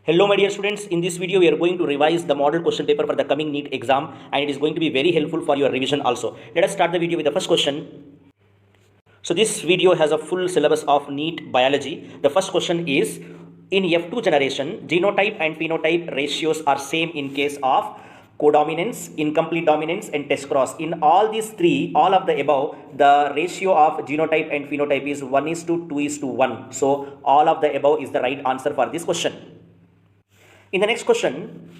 Hello my dear students, in this video we are going to revise the model question paper for the coming NEET exam, and it is going to be very helpful for your revision also. Let us start the video with the first question. So this video has a full syllabus of NEET biology. The first question is, in F2 generation, genotype and phenotype ratios are same in case of codominance, incomplete dominance and test cross. In all these three, all of the above, the ratio of genotype and phenotype is 1:2:1. So all of the above is the right answer for this question. In the next question,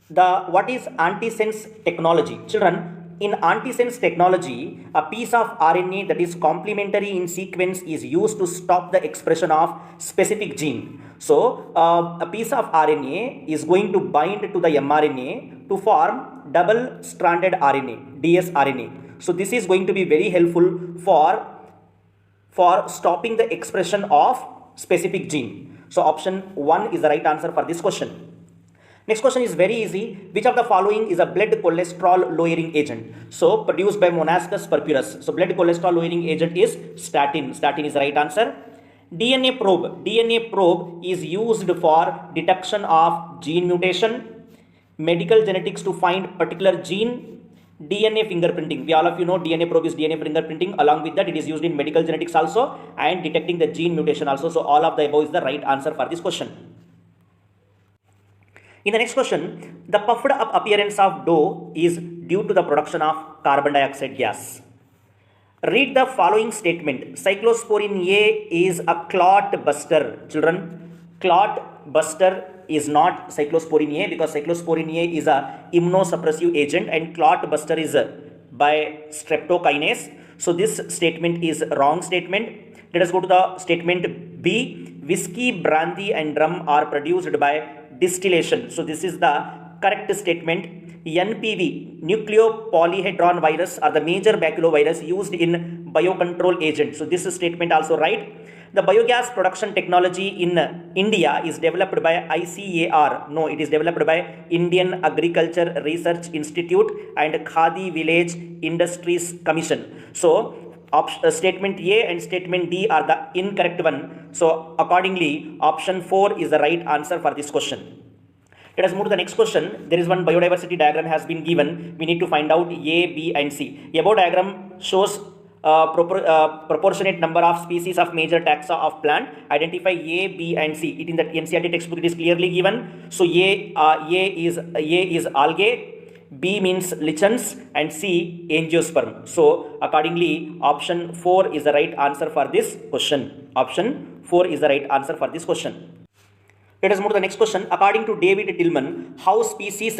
what is antisense technology? Children, in antisense technology, a piece of RNA that is complementary in sequence is used to stop the expression of specific gene. So, a piece of RNA is going to bind to the mRNA to form double-stranded RNA, dsRNA. So, this is going to be very helpful for stopping the expression of specific gene. So option 1 is the right answer for this question. Next question is very easy. Which of the following is a blood cholesterol lowering agent? So produced by Monascus purpurus. So blood cholesterol lowering agent is statin. Statin is the right answer. DNA probe. DNA probe is used for detection of gene mutation, medical genetics to find particular gene, DNA fingerprinting. We all of you know DNA probe is DNA fingerprinting. Along with that, it is used in medical genetics also and detecting the gene mutation also. So all of the above is the right answer for this question. In the next question, the puffed up appearance of dough is due to the production of carbon dioxide gas. Read the following statement. Cyclosporin A is a clot buster. Children, clot buster is not cyclosporin A, because cyclosporin A is a immunosuppressive agent and clot buster is by streptokinase. So this statement is wrong statement. Let us go to the statement B. Whiskey, brandy and rum are produced by distillation. So this is the correct statement. NPV, nucleopolyhedron virus, are the major baculovirus used in biocontrol agent. So this statement also right. The biogas production technology in India is developed by ICAR. No, it is developed by Indian Agriculture Research Institute and Khadi Village Industries Commission. So statement A and statement D are the incorrect one. So accordingly, option 4 is the right answer for this question. Let us move to the next question. There is one biodiversity diagram has been given. We need to find out A, B and C. The above diagram shows proportionate number of species of major taxa of plant. Identify A, B and C. It in the NCERT textbook it is clearly given. So A is algae, B means lichens and C angiosperm. So accordingly, option 4 is the right answer for this question. Option 4 is the right answer for this question. Let us move to the next question. According to David Tillman, how species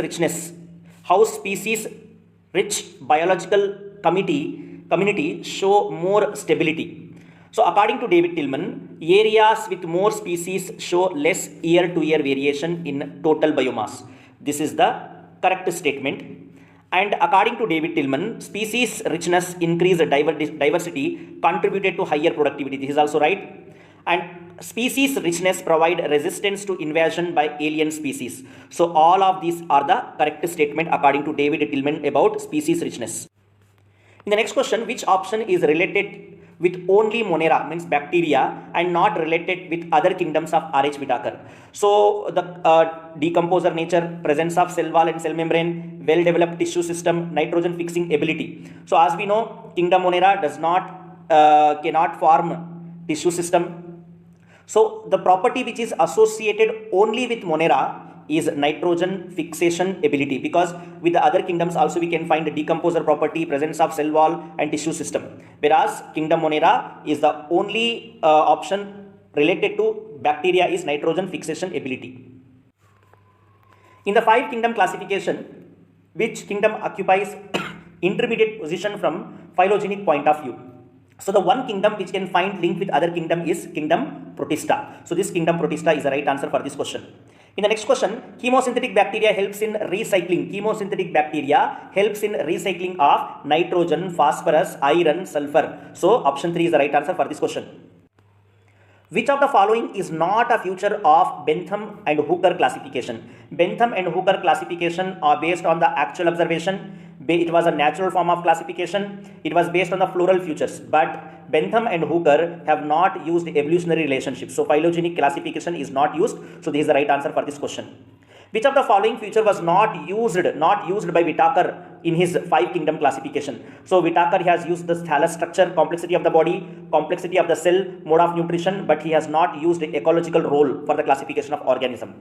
rich biological community show more stability? So according to David Tillman, areas with more species show less year-to-year variation in total biomass. This is the correct statement. And according to David Tillman, species richness increased diversity contributed to higher productivity. This is also right. And species richness provide resistance to invasion by alien species. So all of these are the correct statement according to David Tillman about species richness. In the next question, which option is related with only Monera, means bacteria, and not related with other kingdoms of RH Whittaker? So the decomposer nature, presence of cell wall and cell membrane, well developed tissue system, nitrogen fixing ability. So as we know, kingdom Monera does not cannot form tissue system. So the property which is associated only with Monera is nitrogen fixation ability, because with the other kingdoms also we can find the decomposer property, presence of cell wall and tissue system, whereas kingdom Monera is the only option related to bacteria is nitrogen fixation ability. In the 5 kingdom classification, which kingdom occupies intermediate position from phylogenetic point of view? So the one kingdom which can find link with other kingdom is kingdom Protista. So this kingdom Protista is the right answer for this question. In the next question, chemosynthetic bacteria helps in recycling. Chemosynthetic bacteria helps in recycling of nitrogen, phosphorus, iron, sulfur. So option 3 is the right answer for this question. Which of the following is not a feature of Bentham and Hooker classification? Bentham and Hooker classification are based on the actual observation, It was a natural form of classification. It was based on the floral features. But Bentham and Hooker have not used evolutionary relationships. So phylogenetic classification is not used. So this is the right answer for this question. Which of the following feature was not used by Whitaker in his 5 kingdom classification? So Whitaker has used the thallus structure, complexity of the body, complexity of the cell, mode of nutrition, but he has not used the ecological role for the classification of organism.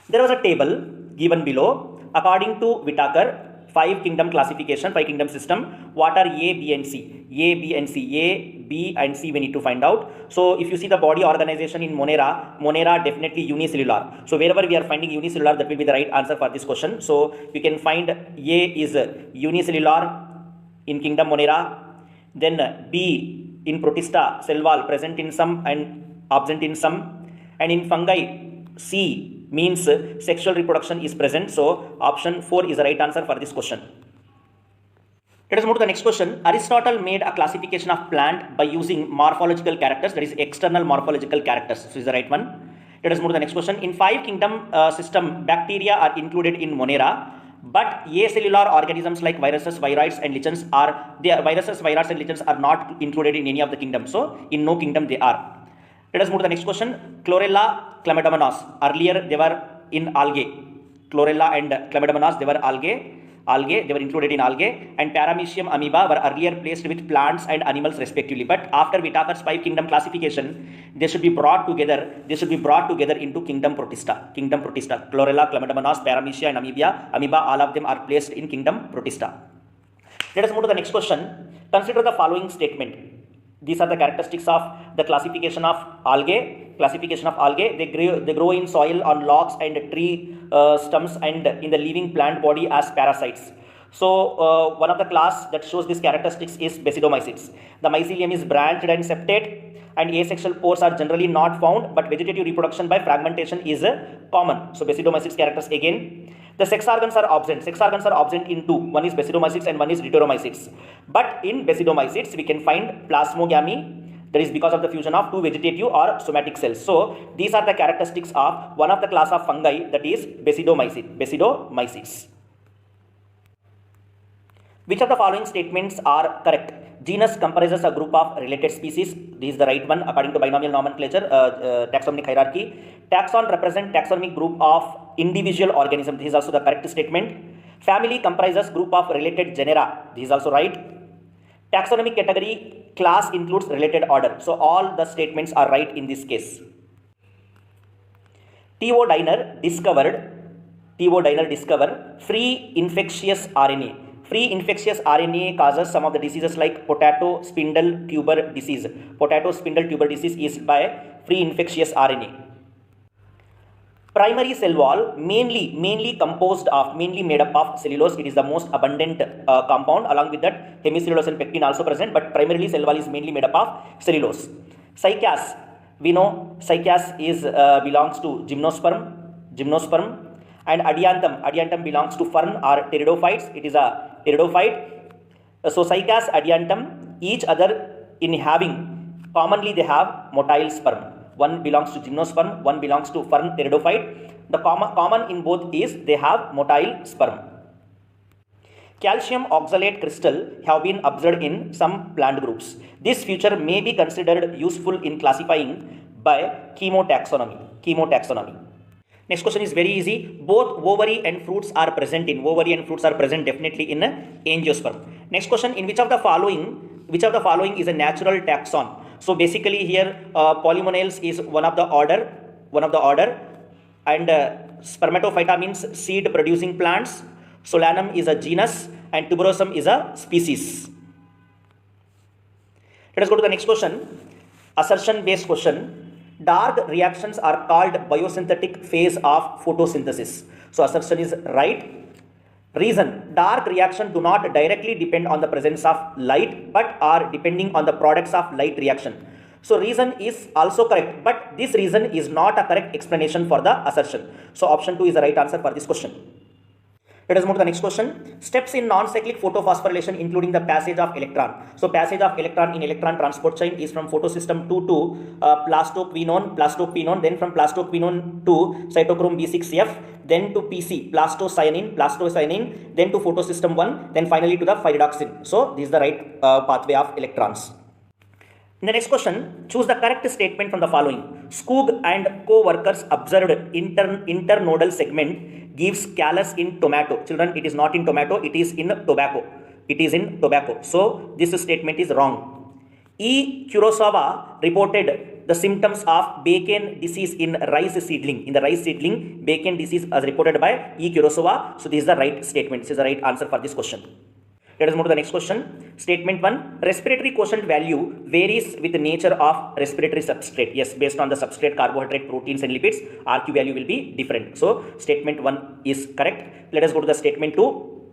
There was a table given below. According to Whitaker, 5 kingdom classification, 5 kingdom system, what are A, B and C? A, B and C. A, B and C we need to find out. So if you see the body organization in Monera definitely unicellular. So wherever we are finding unicellular, that will be the right answer for this question. So you can find A is unicellular in kingdom Monera, then B in Protista, cell wall present in some and absent in some, and in fungi C means sexual reproduction is present. So option 4 is the right answer for this question. Let us move to the next question. Aristotle made a classification of plant by using morphological characters, that is external morphological characters. So is the right one. Let us move to the next question. In 5 kingdom system, bacteria are included in Monera, but acellular organisms like viruses, viroids and lichens are not included in any of the kingdoms. So in no kingdom they are. Let us move to the next question. Chlorella, Chlamydomonas. Earlier they were in algae. Chlorella and Chlamydomonas, they were algae. They were included in algae. And Paramecium amoeba were earlier placed with plants and animals respectively. But after Whitaker's 5 kingdom classification, they should be brought together. Into kingdom Protista. Chlorella, Chlamydomonas, Paramecium and amoeba, all of them are placed in kingdom Protista. Let us move to the next question. Consider the following statement. These are the characteristics of the classification of algae. They grow in soil, on logs and tree stumps, and in the living plant body as parasites. So one of the class that shows these characteristics is Basidomycetes. The mycelium is branched and septate, and asexual pores are generally not found, but vegetative reproduction by fragmentation is common. So Basidomycetes characters again. The sex organs are absent. Sex organs are absent in 2. One is Basidomycetes and one is Deuteromycetes. But in Basidomycetes, we can find plasmogamy. That is because of the fusion of 2 vegetative or somatic cells. So these are the characteristics of one of the class of fungi, that is Basidomycetes. Which of the following statements are correct? Genus comprises a group of related species. This is the right one according to binomial nomenclature, taxonomic hierarchy. Taxon represent taxonomic group of individual organisms. This is also the correct statement. Family comprises group of related genera. This is also right. Taxonomic category, class includes related order. So all the statements are right in this case. T.O. Diner discovered free infectious RNA. Free infectious RNA causes some of the diseases like potato spindle tuber disease. Potato spindle tuber disease is by free infectious RNA. Primary cell wall mainly made up of cellulose. It is the most abundant compound. Along with that, hemicellulose and pectin also present, but primarily cell wall is mainly made up of cellulose. Cycas, we know cycas is belongs to gymnosperm. And adiantum belongs to fern or pteridophytes. It is a pteridophyte. So cycas, adiantum, each other in having, commonly they have motile sperm. One belongs to gymnosperm, one belongs to fern pteridophyte. The common in both is they have motile sperm. Calcium oxalate crystal have been observed in some plant groups. This feature may be considered useful in classifying by chemotaxonomy. Next question is very easy. Both ovary and fruits are present definitely in angiosperm. Next question, in which of the following is a natural taxon? So basically here Polymonales is one of the order, and Spermatophyta means seed producing plants. Solanum is a genus and Tuberosum is a species. Let us go to the next question. Assertion based question. Dark reactions are called biosynthetic phase of photosynthesis. So assertion is right. Reason, dark reaction do not directly depend on the presence of light, but are depending on the products of light reaction. So reason is also correct, but this reason is not a correct explanation for the assertion. So option 2 is the right answer for this question. Let us move to the next question. Steps in non-cyclic photophosphorylation including the passage of electron. So passage of electron in electron transport chain is from photosystem 2 to plastoquinone, then from plastoquinone to cytochrome B6F, then to PC, plastocyanin, then to photosystem 1, then finally to the pyridoxine. So this is the right pathway of electrons. In the next question, choose the correct statement from the following. Skoog and co-workers observed internodal segment gives callus in tomato. Children, it is not in tomato, it is in tobacco. It is in tobacco. So this statement is wrong. E. Kurosawa reported the symptoms of Bacon disease in rice seedling. In the rice seedling, Bacon disease was reported by E. Kurosawa. So this is the right statement. This is the right answer for this question. Let us move to the next question. Statement 1. Respiratory quotient value varies with the nature of respiratory substrate. Yes, based on the substrate, carbohydrate, proteins and lipids, RQ value will be different. So statement 1 is correct. Let us go to the statement 2.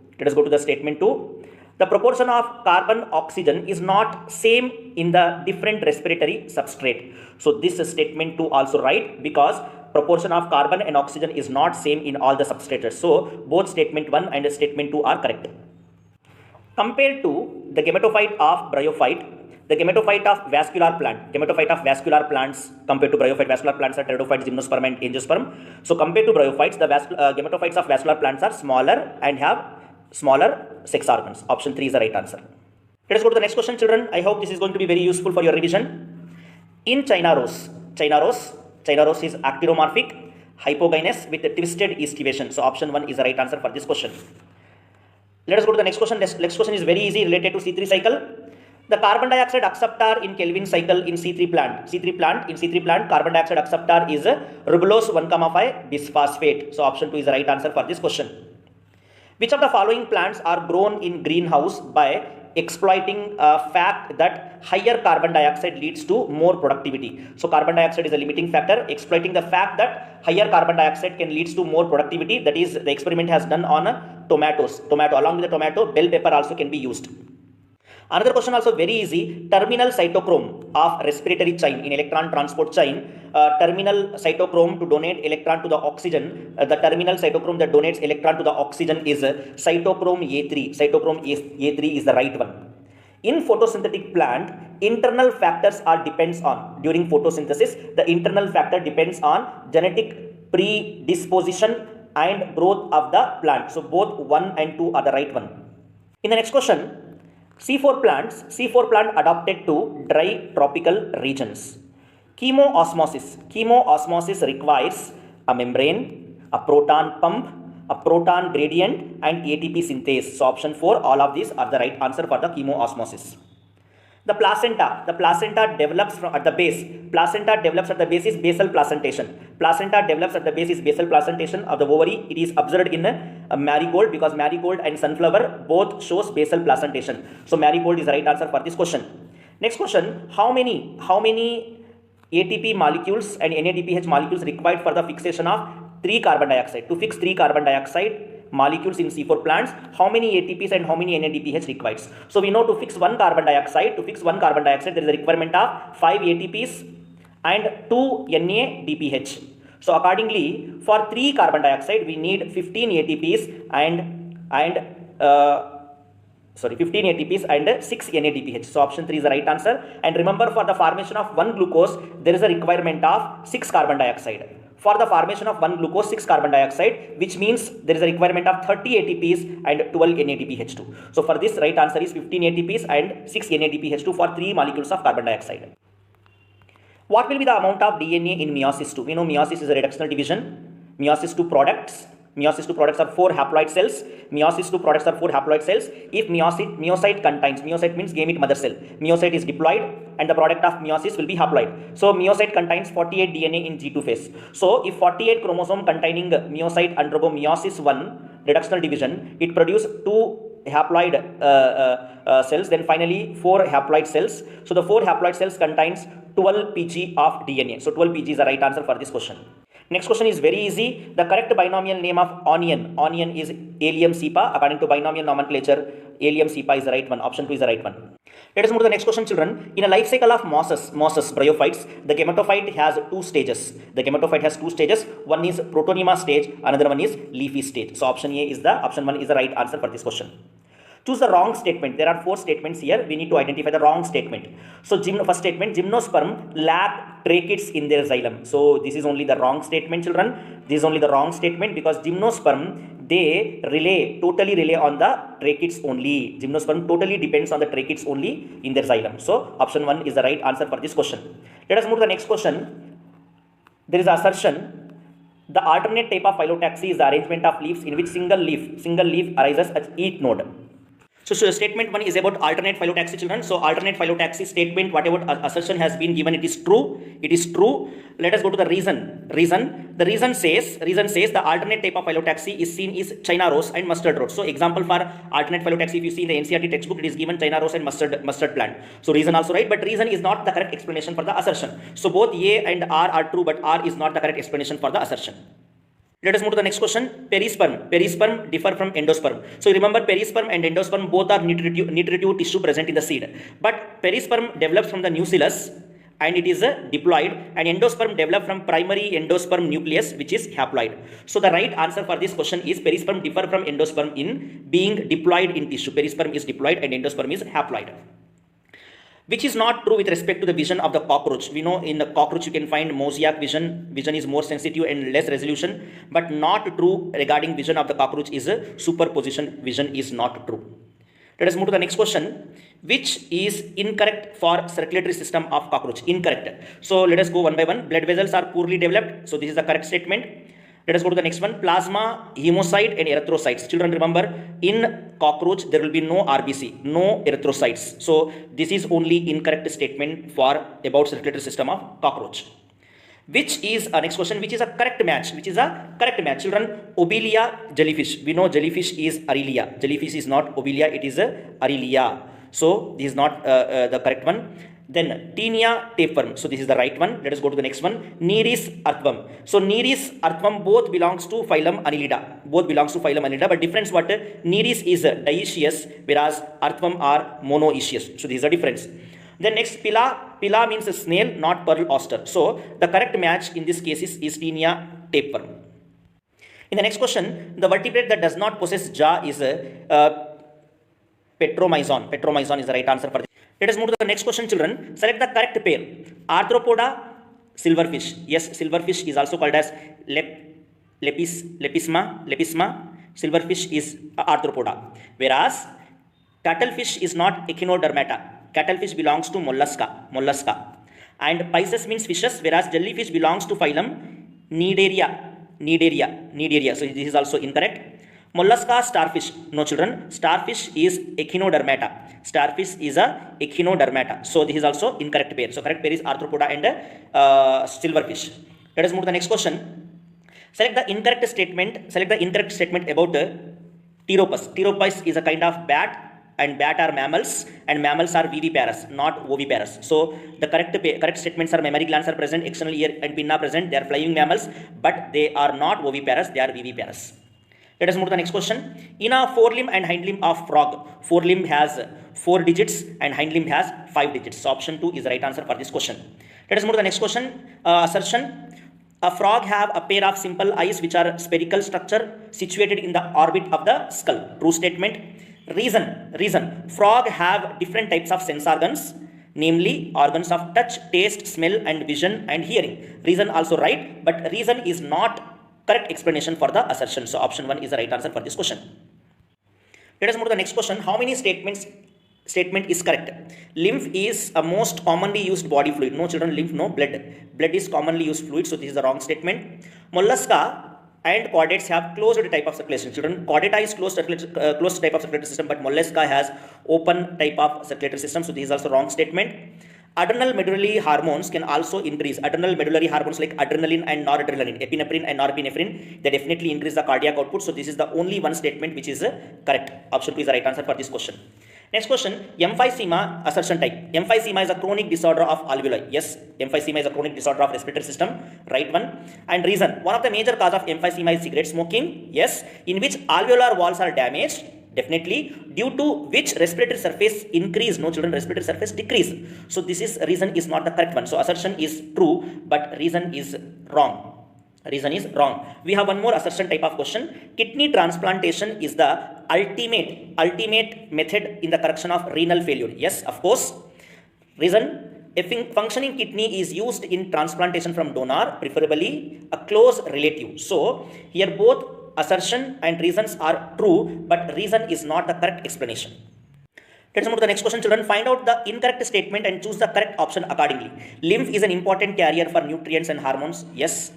The proportion of carbon oxygen is not same in the different respiratory substrate. So this is statement 2 also right, because proportion of carbon and oxygen is not same in all the substrates. So both statement 1 and statement 2 are correct. Compared to the gametophyte of bryophyte, the gametophyte of vascular plants compared to bryophyte, vascular plants are pteridophytes, gymnosperm and angiosperm. So compared to bryophytes, the gametophytes of vascular plants are smaller and have smaller sex organs. Option 3 is the right answer. Let us go to the next question, children. I hope this is going to be very useful for your revision. In China rose is actinomorphic, hypogynous with a twisted estivation. So option 1 is the right answer for this question. Let us go to the next question. Next question is very easy, related to C3 cycle. The carbon dioxide acceptor in Kelvin cycle in C3 plant, carbon dioxide acceptor is ribulose 1,5 bisphosphate. So option 2 is the right answer for this question. Which of the following plants are grown in greenhouse by exploiting fact that higher carbon dioxide leads to more productivity? So carbon dioxide is a limiting factor. Exploiting the fact that higher carbon dioxide can leads to more productivity, that is the experiment has done on tomato. Along with the tomato, bell pepper also can be used. Another question also very easy. Terminal cytochrome of respiratory chain in electron transport chain, terminal cytochrome to donate electron to the oxygen, the terminal cytochrome that donates electron to the oxygen is cytochrome A3. Cytochrome A3 is the right one. In photosynthetic plant, internal factors are depends on, during photosynthesis, the internal factor depends on genetic predisposition and growth of the plant. So both 1 and 2 are the right one. In the next question, C4 plant adapted to dry tropical regions. Chemoosmosis requires a membrane, a proton pump, a proton gradient and ATP synthase. So option 4, all of these are the right answer for the chemoosmosis. The placenta develops at the base. Placenta develops at the base is basal placentation. Placenta develops at the base is basal placentation of the ovary. It is observed in a marigold, because marigold and sunflower both shows basal placentation. So marigold is the right answer for this question. Next question, how many ATP molecules and NADPH molecules required for the fixation of 3 carbon dioxide? To fix 3 carbon dioxide molecules in C4 plants, how many ATPs and how many NADPH requires? So we know to fix 1 carbon dioxide, there is a requirement of 5 ATPs and 2 NADPH. So accordingly, for 3 carbon dioxide, we need 15 ATPs and 6 NADPH. So option 3 is the right answer. And remember, for the formation of 1 glucose, there is a requirement of 6 carbon dioxide. For the formation of 1 glucose, 6 carbon dioxide, which means there is a requirement of 30 ATPs and 12 NADPH2. So for this, right answer is 15 ATPs and 6 NADPH2 for 3 molecules of carbon dioxide. What will be the amount of DNA in meiosis 2? We know meiosis is a reductional division. Meiosis 2 products. Meiosis 2 products are 4 haploid cells. If myocyte contains, myocyte means gamete mother cell. Myocyte is diploid and the product of meiosis will be haploid. So myocyte contains 48 DNA in G2 phase. So if 48 chromosome containing myocyte undergo meiosis 1 reductional division, it produces 2 haploid cells, then finally 4 haploid cells. So the 4 haploid cells contains 12 pg of DNA. So 12 pg is the right answer for this question. Next question is very easy. The correct binomial name of onion is Allium cepa. According to binomial nomenclature, Allium cepa is the right one. Option 2 is the right one. Let us move to the next question, children. In a life cycle of mosses, bryophytes, the gametophyte has two stages. The gametophyte has two stages. One is protonema stage, another one is leafy stage. So option one is the right answer for this question. Choose the wrong statement. There are 4 statements here. We need to identify the wrong statement. So first statement, gymnosperm lack tracheids in their xylem. So this is only the wrong statement, children. This is only the wrong statement because gymnosperm, they totally rely on the tracheids only. Gymnosperm totally depends on the tracheids only in their xylem. So option 1 is the right answer for this question. Let us move to the next question. There is assertion. The alternate type of phyllotaxy is the arrangement of leaves in which single leaf arises at each node. So statement 1 is about alternate phyllotaxy, children. So alternate phyllotaxy statement, whatever assertion has been given, it is true. It is true. Let us go to the reason. The reason says the alternate type of phyllotaxy is seen is China rose and mustard rose. So example for alternate phyllotaxy, if you see in the NCERT textbook, it is given China rose and mustard plant. So reason also right, but reason is not the correct explanation for the assertion. So both A and R are true, but R is not the correct explanation for the assertion. Let us move to the next question. Perisperm differ from endosperm. So remember, perisperm and endosperm both are nutritive tissue present in the seed. But perisperm develops from the nucellus and it is diploid, and endosperm develop from primary endosperm nucleus, which is haploid. So the right answer for this question is perisperm differ from endosperm in being diploid in tissue. Perisperm is diploid and endosperm is haploid. Which is not true with respect to the vision of the cockroach. We know in the cockroach you can find mosaic vision. Vision is more sensitive and less resolution, but not true regarding vision of the cockroach is a superposition vision is not true. Let us move to the next question. Which is incorrect for circulatory system of cockroach? Incorrect. So let us go one by one. Blood vessels are poorly developed. So this is the correct statement. Let us go to the next one. Plasma, hemocyte and erythrocytes. Children, remember, in cockroach there will be no RBC, no erythrocytes. So this is only incorrect statement for about circulatory system of cockroach. Which is next question, which is a correct match? Which is a correct match? Children, Obelia jellyfish. We know jellyfish is Aurelia. Jellyfish is not Obelia, it is Aurelia. So this is not the correct one. Then Taenia tapeworm. So this is the right one. Let us go to the next one. Nereis earthworm. So Nereis earthworm both belongs to phylum Annelida. Both belongs to phylum Annelida, but difference what? Nereis is dioecious, whereas earthworm are monoecious. So this is the difference. Then next, Pila means a snail, not pearl oyster. So the correct match in this case is Taenia tapeworm. In the next question, the vertebrate that does not possess jaw is Petromyzon. Petromyzon is the right answer for this. Let us move to the next question, children. Select the correct pair. Arthropoda, silverfish. Yes, silverfish is also called as lepisma. Silverfish is arthropoda. Whereas cuttlefish is not echinodermata. Cuttlefish belongs to mollusca. And Pisces means fishes, whereas jellyfish belongs to phylum Cnidaria. So this is also incorrect. Mollusca, starfish. No, children. Starfish is echinodermata. Starfish is a echinodermata. So this is also incorrect pair. So correct pair is arthropoda and silverfish. Let us move to the next question. Select the incorrect statement. Select the incorrect statement about Pteropus. Pteropus is a kind of bat, and bat are mammals, and mammals are viviparous, not oviparous. So the correct statements are mammary glands are present, external ear and pinna present. They are flying mammals, but they are not oviparous. They are viviparous. Let us move to the next question. In a forelimb and hindlimb of frog, forelimb has 4 digits and hindlimb has 5 digits. So option 2 is the right answer for this question. Let us move to the next question. Assertion. A frog have a pair of simple eyes which are spherical structure situated in the orbit of the skull. True statement. Reason. Frog have different types of sense organs, namely organs of touch, taste, smell and vision and hearing. Reason also right, but reason is not correct explanation for the assertion. So option 1 is the right answer for this question. Let us move to the next question. How many statement is correct? Lymph is a most commonly used body fluid. No, children, lymph, no, blood. Blood is commonly used fluid. So this is the wrong statement. Mollusca and chordates have closed type of circulation. Children, chordata is closed type of circulatory system, but mollusca has open type of circulatory system. So this is also wrong statement. Adrenal medullary hormones can also increase. Adrenal medullary hormones like adrenaline and noradrenaline, epinephrine and norepinephrine, they definitely increase the cardiac output. So this is the only one statement which is correct. Option 2 is the right answer for this question. Next question, emphysema assertion type. Emphysema is a chronic disorder of alveoli. Yes, emphysema is a chronic disorder of respiratory system. Right one. And reason, one of the major cause of emphysema is cigarette smoking. Yes, in which alveolar walls are damaged. Definitely, due to which respiratory surface increase. No children, respiratory surface decrease. So this is reason is not the correct one. So assertion is true, but reason is wrong. Reason is wrong. We have one more assertion type of question. Kidney transplantation is the ultimate method in the correction of renal failure. Yes, of course. Reason, a functioning kidney is used in transplantation from donor, preferably a close relative. So here both assertion and reasons are true, but reason is not the correct explanation. Let's move to the next question, children. Find out the incorrect statement and choose the correct option accordingly. Lymph is an important carrier for nutrients and hormones. Yes.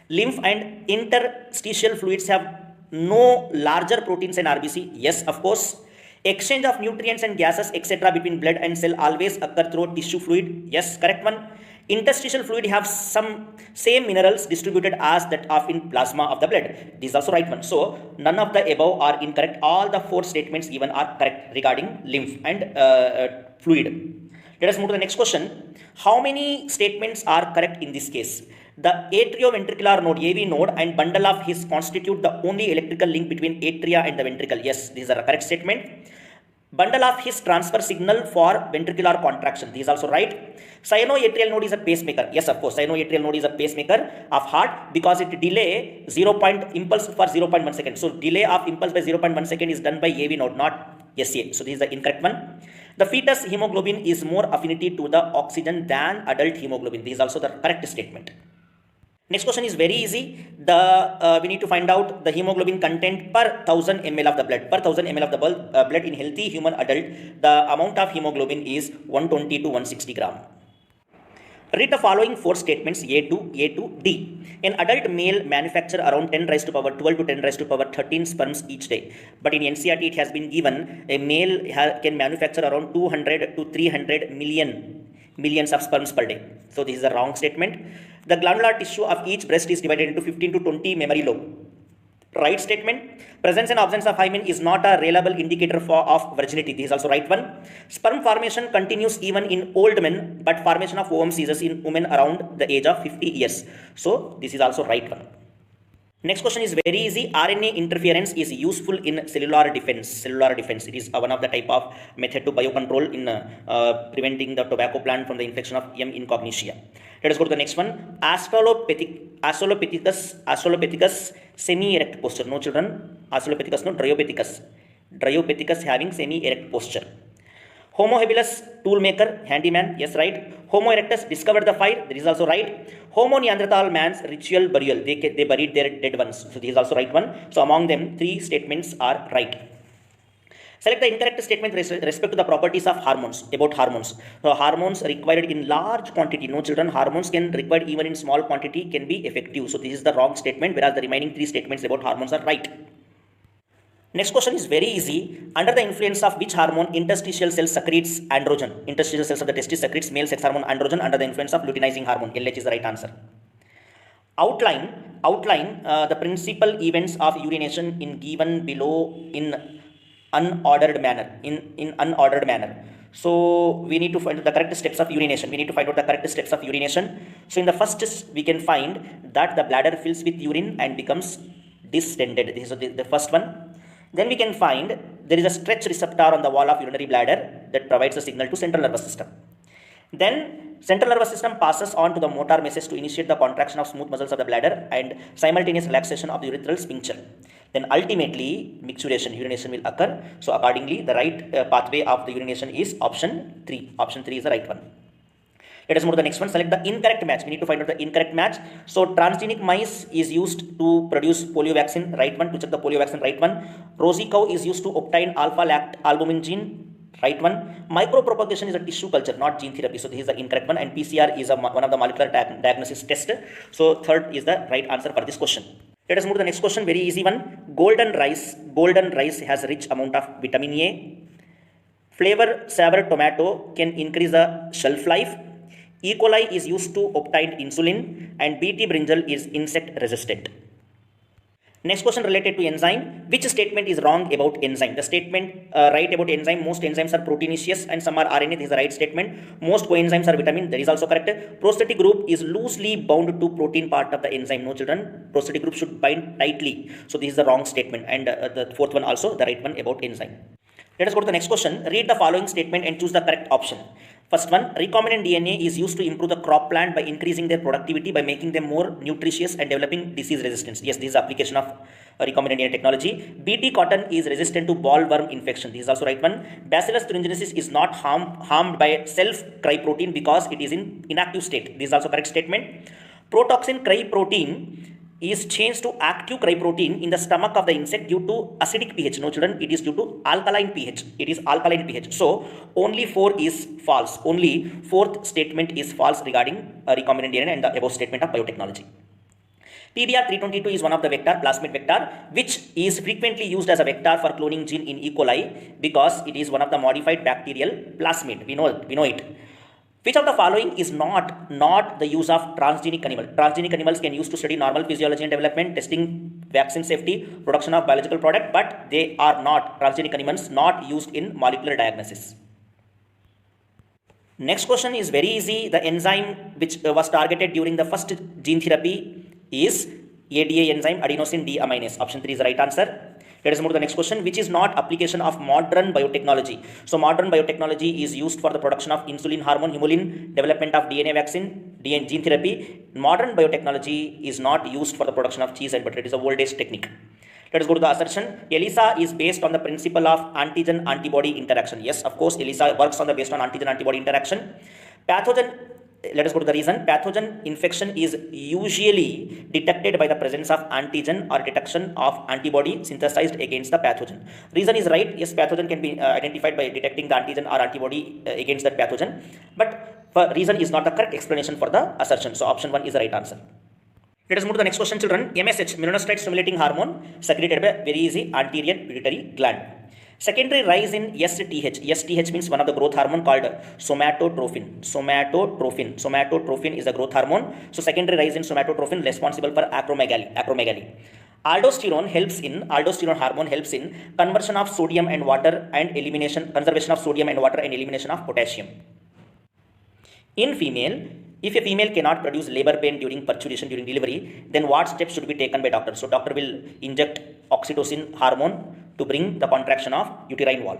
Lymph and interstitial fluids have no larger proteins than RBC. Yes, of course. Exchange of nutrients and gases, etc. between blood and cell always occur through tissue fluid. Yes, correct one. Interstitial fluid have some same minerals distributed as that of in plasma of the blood. This is also right one. So none of the above are incorrect. All the four statements given are correct regarding lymph and fluid. Let us move to the next question. How many statements are correct in this case? The atrioventricular node, AV node, and bundle of His constitute the only electrical link between atria and the ventricle. Yes, these are a correct statement. Bundle of His transfer signal for ventricular contraction. This is also right. Sinoatrial node is a pacemaker. Yes, of course, sinoatrial node is a pacemaker of heart because it delay impulse for 0.1 second. So delay of impulse by 0.1 second is done by AV node, not SA. So this is the incorrect one. The fetus hemoglobin is more affinity to the oxygen than adult hemoglobin. This is also the correct statement. Next question is very easy. We need to find out the hemoglobin content per 1000 ml of the blood. Per 1000 ml of the blood in healthy human adult, the amount of hemoglobin is 120 to 160 gram. Read the following four statements A to D. An adult male manufacture around 10 raised to power 12 to 10 raised to power 13 sperms each day. But in NCERT it has been given a male can manufacture around 200 to 300 millions of sperms per day. So this is a wrong statement. The glandular tissue of each breast is divided into 15 to 20 mammary lobe. Right statement. Presence and absence of hymen is not a reliable indicator of virginity. This is also right one. Sperm formation continues even in old men, but formation of ovum ceases in women around the age of 50 years. So this is also right one. Next question is very easy. RNA interference is useful in cellular defense. Cellular defense. It is one of the type of method to biocontrol in preventing the tobacco plant from the infection of M. incognitia. Let us go to the next one. Australopithecus semi-erect posture. No children. Australopithecus, no. Dryopithecus. Dryopithecus having semi-erect posture. Homo habilis, tool maker, handyman. Yes, right. Homo erectus discovered the fire. That is also right. Homo neanderthal man's ritual burial. They buried their dead ones. So this is also right one. So among them, three statements are right. Select the incorrect statement with respect to the properties of hormones. About hormones. So hormones required in large quantity. No children. Hormones can required even in small quantity can be effective. So this is the wrong statement, whereas the remaining three statements about hormones are right. Next question is very easy. Under the influence of which hormone interstitial cells secretes androgen? Interstitial cells of the testis secretes male sex hormone androgen under the influence of luteinizing hormone. LH is the right answer. Outline the principal events of urination in given below in unordered manner. In unordered manner. So we need to find the correct steps of urination. So in the first we can find that the bladder fills with urine and becomes distended. This is the first one. Then we can find there is a stretch receptor on the wall of urinary bladder that provides a signal to central nervous system. Then central nervous system passes on to the motor message to initiate the contraction of smooth muscles of the bladder and simultaneous relaxation of the urethral sphincter. Then ultimately micturition, urination will occur. So accordingly the right pathway of the urination is option 3. Option 3 is the right one. Let us move to the next one. Select the incorrect match. We need to find out the incorrect match. So transgenic mice is used to produce polio vaccine. Right one. To check the polio vaccine. Right one. Rosy cow is used to obtain alpha-lactalbumin gene. Right one. Micropropagation is a tissue culture, not gene therapy. So this is the incorrect one. And PCR is one of the molecular diagnosis test. So third is the right answer for this question. Let us move to the next question. Very easy one. Golden rice has rich amount of vitamin A. Flavor sour tomato can increase the shelf life. Ecology is used to obtain insulin and BT brinjal is insect resistant. Next question related to enzyme. Which statement is wrong about enzyme? The statement right about enzyme, most enzymes are proteinaceous and some are RNA. This is the right statement. Most coenzymes are vitamin. That is also correct. Prosthetic group is loosely bound to protein part of the enzyme. No children, prosthetic group should bind tightly. So this is the wrong statement. And the fourth one also the right one about enzyme. Let us go to the next question. Read the following statement and choose the correct option. First one, recombinant DNA is used to improve the crop plant by increasing their productivity by making them more nutritious and developing disease resistance. Yes, this is application of recombinant DNA technology. BT cotton is resistant to bollworm infection. This is also right one. Bacillus thuringiensis is not harmed by self-cry protein because it is in inactive state. This is also correct statement. Protoxin cry protein is changed to active cry protein in the stomach of the insect due to acidic pH. No children, it is due to alkaline pH. It is alkaline pH. So only 4 is false. Only fourth statement is false regarding recombinant DNA and the above statement of biotechnology. PBR322 is one of the vector, plasmid vector, which is frequently used as a vector for cloning gene in Ecoli because it is one of the modified bacterial plasmid. We know it. Which of the following is not the use of transgenic animal? Transgenic animals can use to study normal physiology and development, testing vaccine safety, production of biological product, but they are not transgenic animals not used in molecular diagnosis. Next question is very easy. The enzyme which was targeted during the first gene therapy is ADA enzyme, adenosine deaminase. Option 3 is the right answer. Let us move to the next question, which is not application of modern biotechnology. So modern biotechnology is used for the production of insulin hormone, humulin, development of DNA vaccine, DNA gene therapy. Modern biotechnology is not used for the production of cheese and butter. It is a old age technique. Let us go to the assertion. ELISA is based on the principle of antigen-antibody interaction. Yes, of course, ELISA works on the based on antigen-antibody interaction. Pathogen. Let us go to the reason. Pathogen infection is usually detected by the presence of antigen or detection of antibody synthesized against the pathogen. Reason is right. Yes, pathogen can be identified by detecting the antigen or antibody against that pathogen. But reason is not the correct explanation for the assertion. So option 1 is the right answer. Let us move to the next question, children. MSH, melanocyte stimulating hormone, secreted by very easy anterior pituitary gland. Secondary rise in STH. STH means one of the growth hormone called somatotrophin. Somatotrophin is the growth hormone. So secondary rise in somatotrophin responsible for acromegaly. Aldosterone hormone helps in conversion of sodium and water and conservation of sodium and water and elimination of potassium. In female, if a female cannot produce labor pain during parturition during delivery, then what steps should be taken by doctor? So doctor will inject oxytocin hormone to bring the contraction of uterine wall.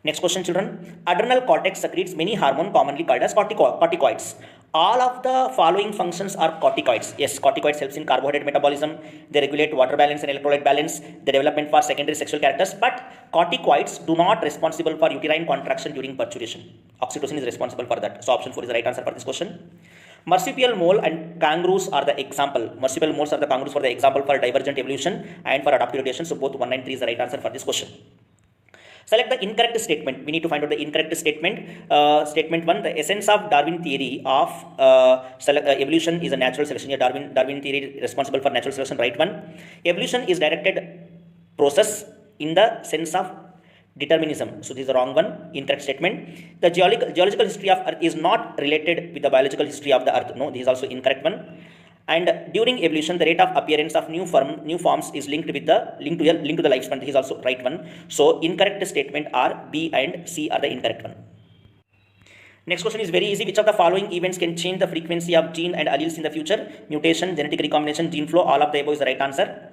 Next question, children. Adrenal cortex secretes many hormones commonly called as corticoids. All of the following functions are corticoids. Yes, corticoids helps in carbohydrate metabolism. They regulate water balance and electrolyte balance. The development for secondary sexual characters. But corticoids do not responsible for uterine contraction during parturition. Oxytocin is responsible for that. So option 4 is the right answer for this question. Marsupial mole and kangaroos are the example. Marsupial moles are the kangaroos for the example for divergent evolution and for adaptive rotation. So both 1 and 3 is the right answer for this question. Select the incorrect statement. We need to find out the incorrect statement. Statement 1, the essence of Darwin theory of evolution is a natural selection. Here Darwin theory is responsible for natural selection, right one. Evolution is directed process in the sense of determinism. So this is the wrong one, incorrect statement. The geological history of Earth is not related with the biological history of the Earth. No, this is also incorrect one. And during evolution, the rate of appearance of new forms is linked to the lifespan. This is also right one. So incorrect statement are B and C are the incorrect one. Next question is very easy. Which of the following events can change the frequency of gene and alleles in the future? Mutation, genetic recombination, gene flow. All of the above is the right answer.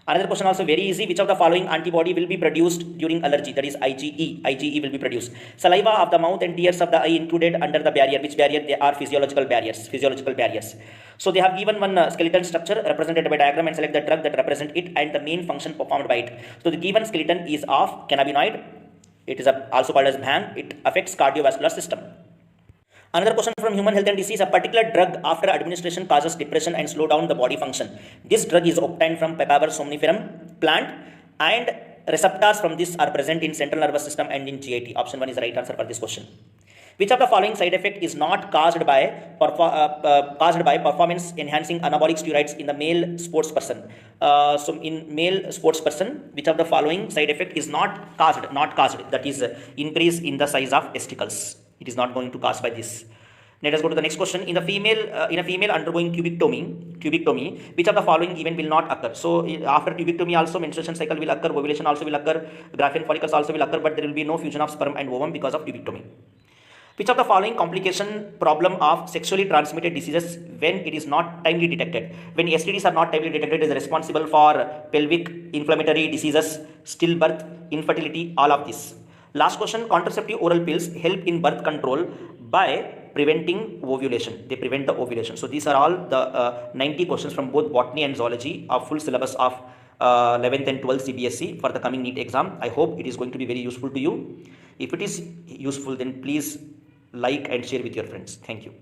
Another question also very easy. Which of the following antibody will be produced during allergy? That is IgE. IgE will be produced. Saliva of the mouth and tears of the eye included under the barrier. Which barrier? They are physiological barriers. So they have given one skeletal structure represented by diagram and select the drug that represent it and the main function performed by it. So the given skeleton is of cannabinoid. It is also called as BHANG. It affects cardiovascular system. Another question from Human Health and Disease. A particular drug after administration causes depression and slow down the body function. This drug is obtained from Papaver somniferum plant and receptors from this are present in central nervous system and in GIT. Option 1 is the right answer for this question. Which of the following side effect is not caused by performance enhancing anabolic steroids in the male sports person? So in male sports person, which of the following side effect is not caused? That is increase in the size of testicles. It is not going to cause by this. Let us go to the next question. In a female undergoing tubectomy, which of the following event will not occur? So after tubectomy also menstruation cycle will occur, ovulation also will occur, Graafian follicles also will occur, but there will be no fusion of sperm and ovum because of tubectomy. Which of the following complication problem of sexually transmitted diseases when it is not timely detected? When STDs are not timely detected, it is responsible for pelvic inflammatory diseases, stillbirth, infertility, all of this. Last question, contraceptive oral pills help in birth control by preventing ovulation. They prevent the ovulation. So these are all the 90 questions from both botany and zoology of full syllabus of 11th and 12th CBSE for the coming NEET exam. I hope it is going to be very useful to you. If it is useful, then please like and share with your friends. Thank you.